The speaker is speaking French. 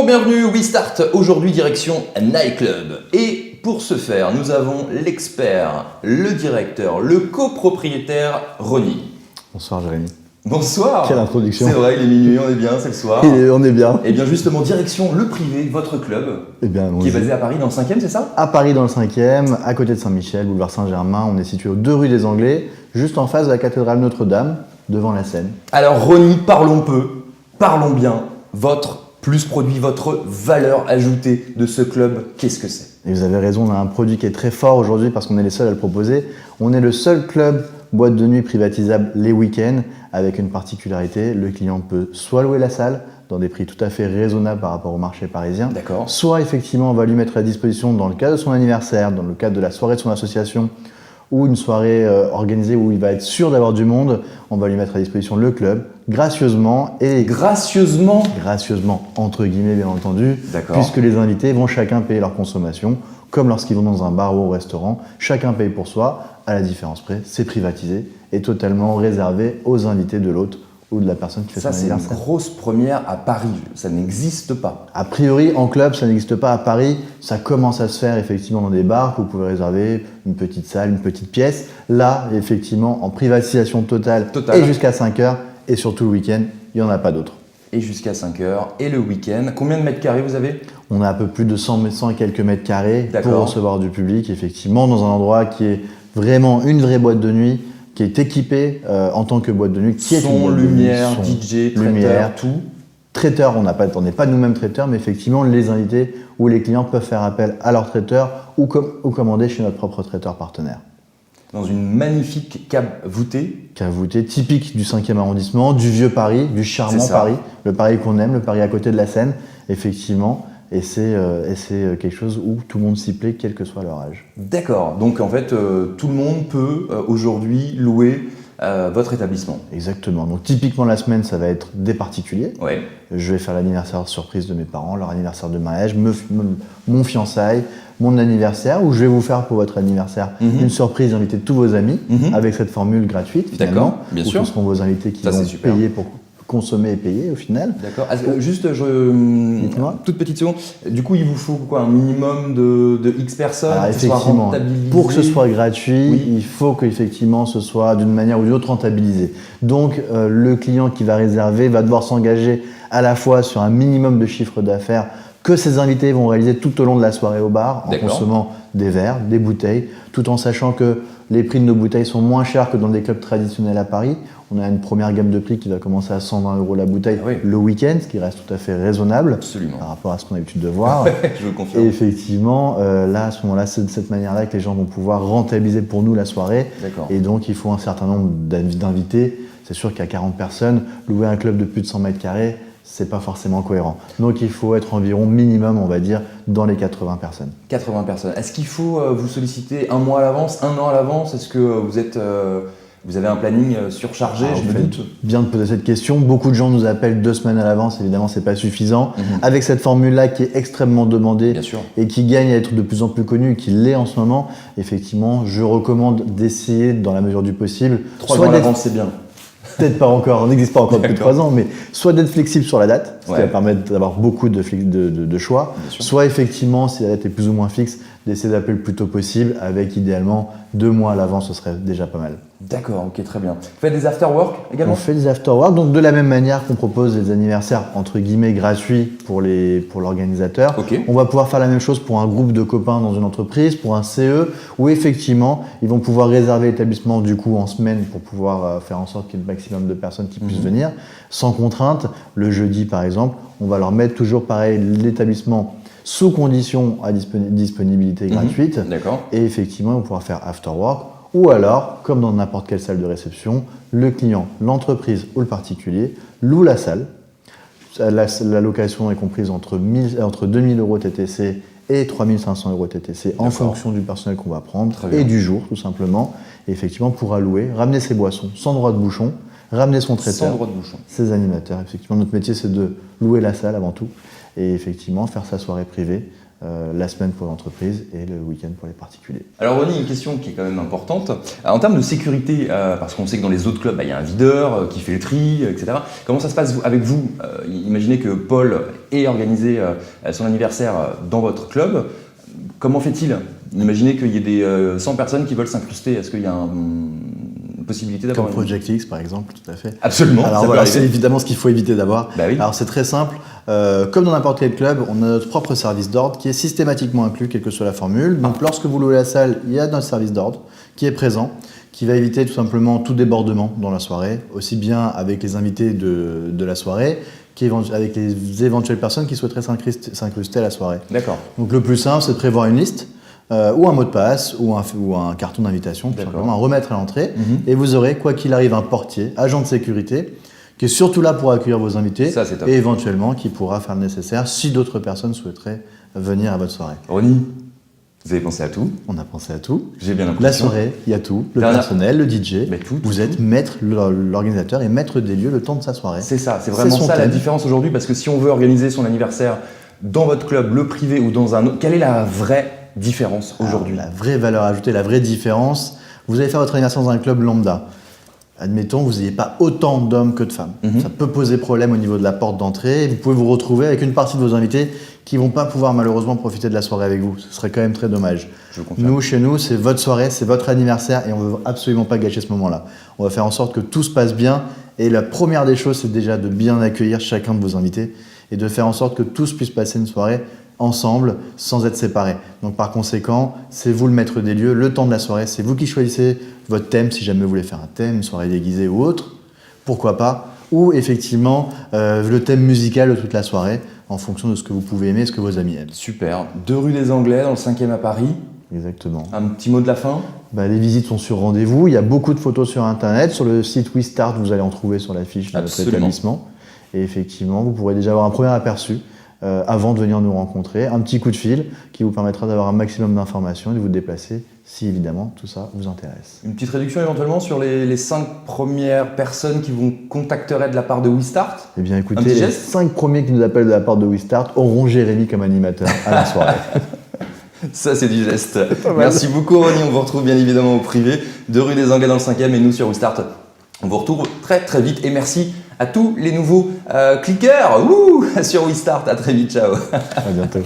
Bonjour, bienvenue, We Start. Aujourd'hui, direction Nightclub. Et pour ce faire, nous avons l'expert, le directeur, le copropriétaire, Ronny. Bonsoir Jérémy. Bonsoir. Quelle introduction. C'est vrai, il est minuit, on est bien, c'est le soir. On est bien. Et bien justement, direction Le Privé, votre club, qui est basé à Paris dans le 5e, c'est ça? À Paris dans le 5e, à côté de Saint-Michel, boulevard Saint-Germain. On est situé aux 2 rues des Anglais, juste en face de la cathédrale Notre-Dame, devant la Seine. Alors Ronny, parlons peu, parlons bien. Votre plus produit, votre valeur ajoutée de ce club, qu'est-ce que c'est? Et vous avez raison, on a un produit qui est très fort aujourd'hui parce qu'on est les seuls à le proposer. On est le seul club boîte de nuit privatisable les week-ends avec une particularité, le client peut soit louer la salle dans des prix tout à fait raisonnables par rapport au marché parisien, soit effectivement on va lui mettre à disposition dans le cadre de son anniversaire, dans le cadre de la soirée de son association ou une soirée organisée où il va être sûr d'avoir du monde, on va lui mettre à disposition le club gracieusement entre guillemets bien entendu, puisque les invités vont chacun payer leur consommation, comme lorsqu'ils vont dans un bar ou au restaurant, chacun paye pour soi, à la différence près, c'est privatisé et totalement réservé aux invités de l'hôte ou de la personne qui fait son anniversaire. Ça, c'est une grosse première à Paris, ça n'existe pas. A priori, en club, ça n'existe pas à Paris. Ça commence à se faire effectivement dans des bars, où vous pouvez réserver une petite salle, une petite pièce. Là, effectivement, en privatisation totale. Et jusqu'à 5 heures, et surtout le week-end, il n'y en a pas d'autres. Et jusqu'à 5 heures, et le week-end. Combien de mètres carrés vous avez? On a un peu plus de 100 et quelques mètres carrés pour recevoir du public, effectivement, dans un endroit qui est vraiment une vraie boîte de nuit, qui est équipée en tant que boîte de nuit, qui est son, lumière, DJ, traiteur, tout. Traiteur, on n'est pas nous-mêmes traiteurs, mais effectivement, les invités ou les clients peuvent faire appel à leur traiteur ou commander chez notre propre traiteur partenaire. Dans une magnifique cave voûtée. Cave voûtée, typique du 5e arrondissement, du vieux Paris, du charmant Paris, le Paris qu'on aime, le Paris à côté de la Seine, effectivement. Et c'est quelque chose où tout le monde s'y plaît, quel que soit leur âge. D'accord, donc en fait, tout le monde peut aujourd'hui louer votre établissement. Exactement, donc typiquement la semaine, ça va être des particuliers. Ouais. Je vais faire l'anniversaire surprise de mes parents, leur anniversaire de mariage, mon fiançailles, mon anniversaire, où je vais vous faire pour votre anniversaire une surprise, inviter tous vos amis avec cette formule gratuite finalement. D'accord, bien sûr. Ce seront vos invités qui vont payer pour consommer et payer au final. D'accord. Juste, toute petite seconde. Du coup, il vous faut quoi, un minimum de X personnes? Alors, effectivement, pour que ce soit gratuit, il faut qu'effectivement ce soit d'une manière ou d'une autre rentabilisé. Donc, le client qui va réserver va devoir s'engager à la fois sur un minimum de chiffre d'affaires que ses invités vont réaliser tout au long de la soirée au bar, en consommant des verres, des bouteilles, tout en sachant que les prix de nos bouteilles sont moins chers que dans des clubs traditionnels à Paris. On a une première gamme de prix qui va commencer à 120 € la bouteille le week-end, ce qui reste tout à fait raisonnable par rapport à ce qu'on a l'habitude de voir. Je le confirme. Et effectivement, là, à ce moment-là, c'est de cette manière-là que les gens vont pouvoir rentabiliser pour nous la soirée. Et donc, il faut un certain nombre d'invités. C'est sûr qu'à 40 personnes, louer un club de plus de 100 mètres carrés, c'est pas forcément cohérent. Donc il faut être environ minimum, on va dire, dans les 80 personnes. 80 personnes. Est-ce qu'il faut vous solliciter un mois à l'avance, un an à l'avance? Est-ce que vous avez un planning surchargé? Je me doute. Bien de poser cette question. Beaucoup de gens nous appellent 2 semaines à l'avance. Évidemment, c'est pas suffisant. Avec cette formule-là qui est extrêmement demandée et qui gagne à être de plus en plus connue et qui l'est en ce moment, effectivement, je recommande d'essayer, dans la mesure du possible. 3 mois à l'avance, c'est bien. Peut-être pas encore, on n'existe pas encore depuis 3 ans, mais soit d'être flexible sur la date, ce qui va permettre d'avoir beaucoup de choix, soit effectivement, si la date est plus ou moins fixe, d'essayer d'appeler le plus tôt possible, avec idéalement 2 mois à l'avance, ce serait déjà pas mal. D'accord, ok, très bien. Vous faites des after-work également? On fait des after-work, donc de la même manière qu'on propose des anniversaires entre guillemets gratuits pour l'organisateur. On va pouvoir faire la même chose pour un groupe de copains dans une entreprise, pour un CE, où effectivement, ils vont pouvoir réserver l'établissement du coup en semaine pour pouvoir faire en sorte qu'il y ait le maximum de personnes qui puissent venir, sans contrainte. Le jeudi par exemple, on va leur mettre toujours pareil l'établissement sous condition à disponibilité gratuite. Et effectivement, ils vont pouvoir faire after-work. Ou alors, comme dans n'importe quelle salle de réception, le client, l'entreprise ou le particulier loue la salle. La location est comprise entre 2000 € TTC et 3500 € TTC en fonction du personnel qu'on va prendre et du jour tout simplement. Et effectivement, pourra louer, ramener ses boissons sans droit de bouchon, ramener son traiteur, ses animateurs. Effectivement, notre métier c'est de louer la salle avant tout et effectivement faire sa soirée privée la semaine pour l'entreprise et le week-end pour les particuliers. Alors Ronnie, une question qui est quand même importante. En termes de sécurité, parce qu'on sait que dans les autres clubs, il y a un videur qui fait le tri, etc. Comment ça se passe avec vous? Imaginez que Paul ait organisé son anniversaire dans votre club. Comment fait-il? Imaginez qu'il y ait des 100 personnes qui veulent s'incruster. Est-ce qu'il y a une possibilité d'avoir Comme Project X par exemple, tout à fait. Absolument. Alors voilà, c'est évidemment ce qu'il faut éviter d'avoir. Bah oui. Alors c'est très simple. Comme dans n'importe quel club, on a notre propre service d'ordre qui est systématiquement inclus, quelle que soit la formule. Donc lorsque vous louez la salle, il y a notre service d'ordre qui est présent, qui va éviter tout simplement tout débordement dans la soirée, aussi bien avec les invités de la soirée qu'avec les éventuelles personnes qui souhaiteraient s'incruster à la soirée. D'accord. Donc le plus simple, c'est de prévoir une liste. Ou un mot de passe, ou un carton d'invitation, tout simplement, à remettre à l'entrée. Et vous aurez, quoi qu'il arrive, un portier, agent de sécurité, qui est surtout là pour accueillir vos invités. Ça, c'est top. Et éventuellement qui pourra faire le nécessaire si d'autres personnes souhaiteraient venir à votre soirée. Ronnie, vous avez pensé à tout? On a pensé à tout. J'ai bien l'impression. La soirée, il y a tout. Le personnel, le DJ. Mais tout, vous êtes maître, l'organisateur et maître des lieux le temps de sa soirée. C'est ça, c'est vraiment ça la différence aujourd'hui, parce que si on veut organiser son anniversaire dans votre club, le privé ou dans un autre, quelle est la vraie différence aujourd'hui? La vraie valeur ajoutée, la vraie différence, vous allez faire votre anniversaire dans un club lambda. Admettons, vous n'ayez pas autant d'hommes que de femmes. Ça peut poser problème au niveau de la porte d'entrée. Vous pouvez vous retrouver avec une partie de vos invités qui ne vont pas pouvoir malheureusement profiter de la soirée avec vous. Ce serait quand même très dommage. Nous, chez nous, c'est votre soirée, c'est votre anniversaire et on ne veut absolument pas gâcher ce moment-là. On va faire en sorte que tout se passe bien et la première des choses, c'est déjà de bien accueillir chacun de vos invités et de faire en sorte que tous puissent passer une soirée ensemble sans être séparés. Donc par conséquent, c'est vous le maître des lieux, le temps de la soirée, c'est vous qui choisissez votre thème, si jamais vous voulez faire un thème, une soirée déguisée ou autre, pourquoi pas, ou effectivement le thème musical de toute la soirée en fonction de ce que vous pouvez aimer, ce que vos amis aiment. Super. 2 rue des Anglais, dans le 5e à Paris. Exactement. Un petit mot de la fin? Les visites sont sur rendez-vous, il y a beaucoup de photos sur internet, sur le site WeStart, vous allez en trouver sur la fiche de notre établissement. Et effectivement, vous pourrez déjà avoir un premier aperçu avant de venir nous rencontrer, un petit coup de fil qui vous permettra d'avoir un maximum d'informations et de vous déplacer si évidemment tout ça vous intéresse. Une petite réduction éventuellement sur les 5 premières personnes qui vous contacteraient de la part de WeStart? Eh bien écoutez, les 5 premiers qui nous appellent de la part de WeStart auront Jérémy comme animateur à la soirée. Ça c'est du geste. Merci beaucoup Ronnie, on vous retrouve bien évidemment au privé, 2 rue des Anglais dans le 5e et nous sur WeStart. On vous retrouve très très vite et merci à tous les nouveaux cliqueurs sur WeStart. À très vite, ciao. À bientôt.